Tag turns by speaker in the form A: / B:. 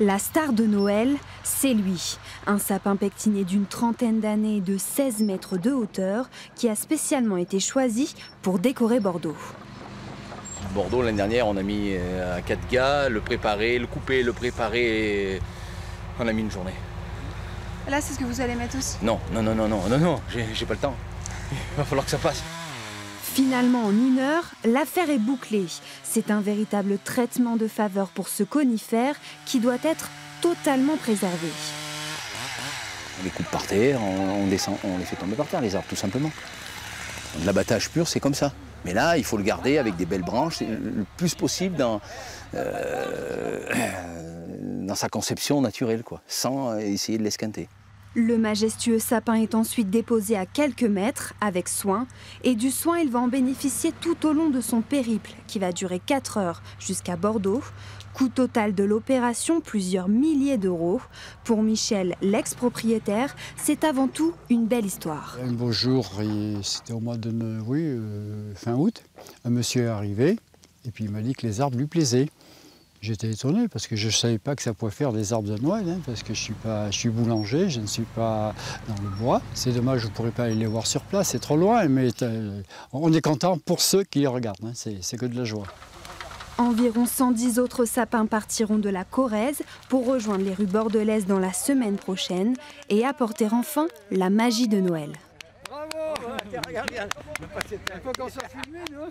A: La star de Noël, c'est lui. Un sapin pectiné d'une trentaine d'années et de 16 mètres de hauteur qui a spécialement été choisi pour décorer Bordeaux.
B: Bordeaux, l'année dernière, on a mis 4 gars, le préparer, le couper, le préparer. On a mis une journée.
C: Là, c'est ce que vous allez mettre aussi?
B: Non, j'ai pas le temps. Il va falloir que ça passe.
A: Finalement, en 1 heure, l'affaire est bouclée. C'est un véritable traitement de faveur pour ce conifère qui doit être totalement préservé.
B: On les coupe par terre, on descend, on les fait tomber par terre, les arbres, tout simplement. De l'abattage pur, c'est comme ça. Mais là, il faut le garder avec des belles branches, le plus possible dans sa conception naturelle, quoi, sans essayer de l'esquinter.
A: Le majestueux sapin est ensuite déposé à quelques mètres avec soin. Et du soin, il va en bénéficier tout au long de son périple qui va durer 4 heures jusqu'à Bordeaux. Coût total de l'opération, plusieurs milliers d'euros. Pour Michel, l'ex-propriétaire, c'est avant tout une belle histoire.
D: Un beau jour, c'était au mois de fin août, un monsieur est arrivé et puis il m'a dit que les arbres lui plaisaient. J'étais étonné parce que je ne savais pas que ça pouvait faire des arbres de Noël, parce que je suis boulanger, je ne suis pas dans le bois. C'est dommage, je ne pourrais pas aller les voir sur place, c'est trop loin, mais on est content pour ceux qui les regardent, c'est que de la joie.
A: Environ 110 autres sapins partiront de la Corrèze pour rejoindre les rues bordelaises dans la semaine prochaine et apporter enfin la magie de Noël.
D: Bravo! Regarde, il faut qu'on soit filmé, nous.